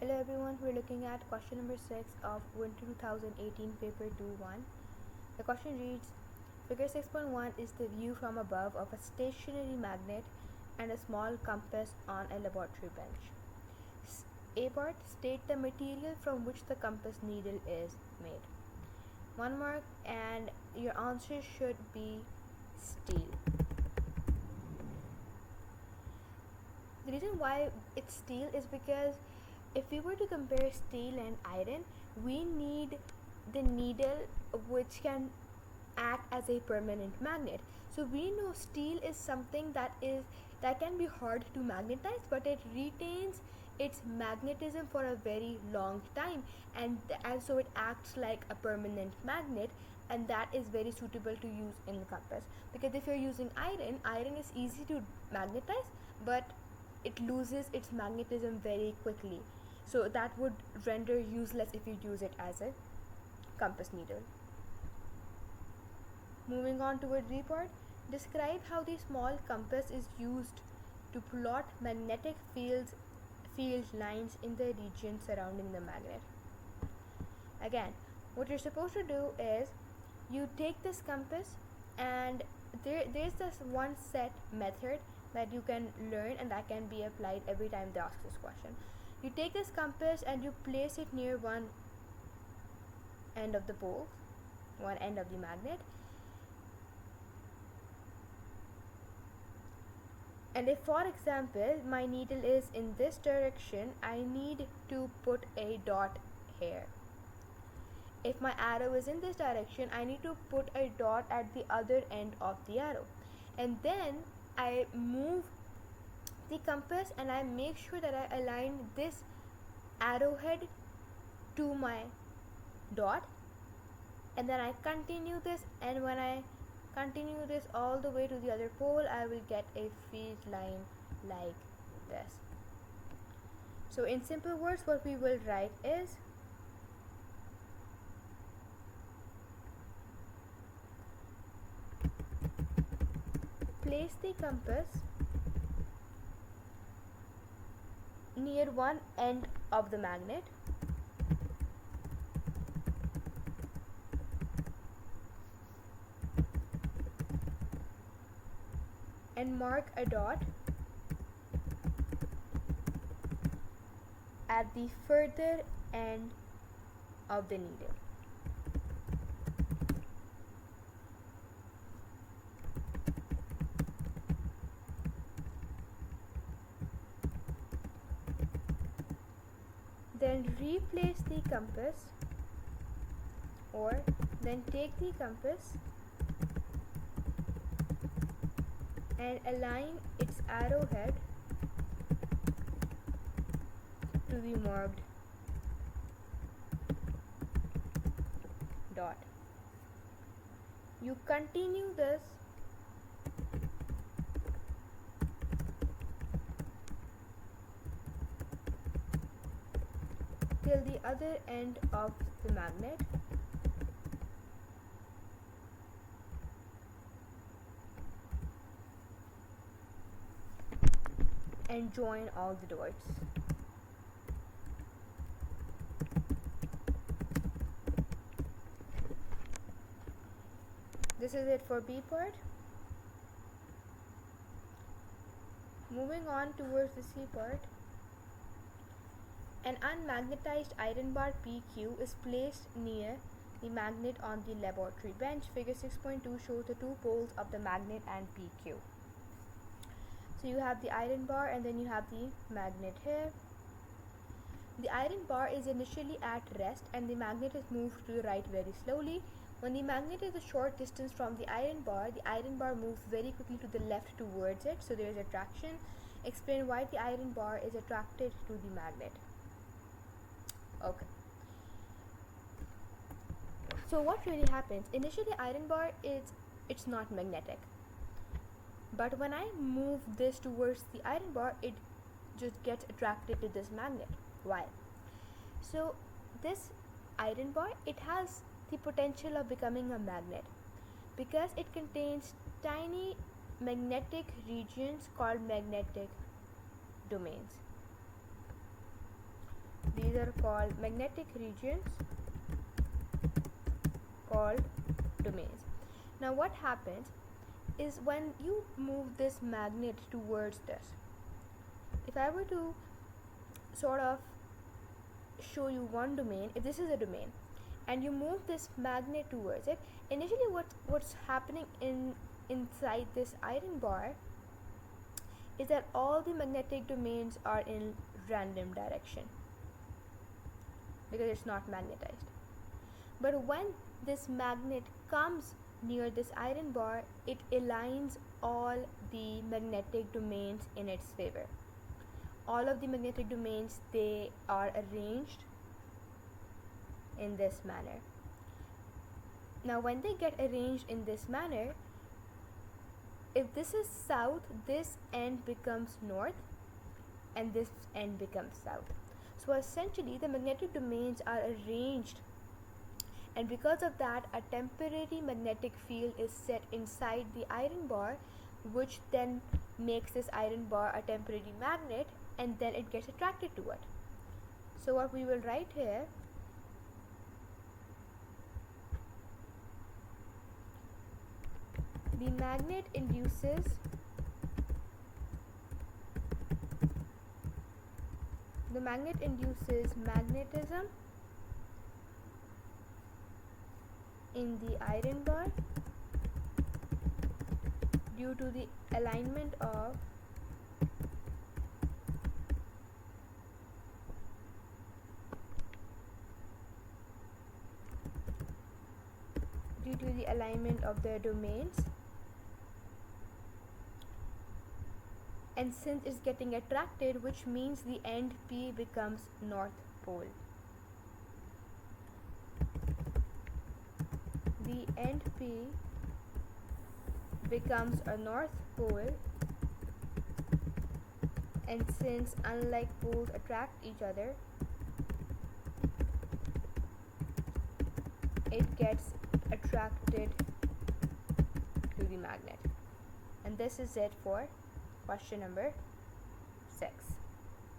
Hello everyone, we're looking at question number 6 of Winter 2018 paper 2-1. The question reads, Figure 6.1 is the view from above of a stationary magnet and a small compass on a laboratory bench. A part, state the material from which the compass needle is made. 1 mark, and your answer should be steel. The reason why it's steel is because if we were to compare steel and iron, we need the needle which can act as a permanent magnet. So we know steel is something that can be hard to magnetize, but it retains its magnetism for a very long time, and so it acts like a permanent magnet, and that is very suitable to use in the compass. Because if you're using iron is easy to magnetize, but it loses its magnetism very quickly, so that would render useless if you use it as a compass needle. Moving on toward B part, describe how the small compass is used to plot magnetic field lines in the region surrounding the magnet. Again, what you're supposed to do is you take this compass, and there's this one set method that you can learn, and that can be applied every time they ask this question. You take this compass and you place it near one end of the pole, one end of the magnet, and if, for example, my needle is in this direction, I need to put a dot here. If my arrow is in this direction, I need to put a dot at the other end of the arrow, and then I move the compass and I make sure that I align this arrowhead to my dot, and then I continue this, and when I continue this all the way to the other pole, I will get a field line like this. So in simple words, what we will write is place the compass near one end of the magnet and mark a dot at the further end of the needle. Then replace the compass, or then take the compass and align its arrowhead to the marked dot. You continue this till the other end of the magnet, and join all the dots. This is it for B part. Moving on towards the C part. An unmagnetized iron bar PQ is placed near the magnet on the laboratory bench. Figure 6.2 shows the two poles of the magnet and PQ. So you have the iron bar, and then you have the magnet here. The iron bar is initially at rest, and the magnet is moved to the right very slowly. When the magnet is a short distance from the iron bar moves very quickly to the left towards it, so there is attraction. Explain why the iron bar is attracted to the magnet. Okay. So what really happens? Initially, iron bar it's not magnetic. But when I move this towards the iron bar, it just gets attracted to this magnet. Why? So this iron bar, it has the potential of becoming a magnet because it contains tiny magnetic regions called magnetic domains. These are called magnetic regions, called domains. Now what happens is when you move this magnet towards this, if I were to sort of show you one domain, if this is a domain and you move this magnet towards it, initially what's happening inside this iron bar is that all the magnetic domains are in random direction because it's not magnetized. But when this magnet comes near this iron bar, it aligns all the magnetic domains in its favor. All of the magnetic domains, they are arranged in this manner. Now when they get arranged in this manner, if this is south, this end becomes north and this end becomes south. So essentially the magnetic domains are arranged, and because of that a temporary magnetic field is set inside the iron bar, which then makes this iron bar a temporary magnet, and then it gets attracted to it. So what we will write here, the magnet induces magnetism in the iron bar due to the alignment of the domains, and since it's getting attracted, which means the end P becomes north pole. The end P becomes a north pole, and since unlike poles attract each other, it gets attracted to the magnet. And this is it for question number 6.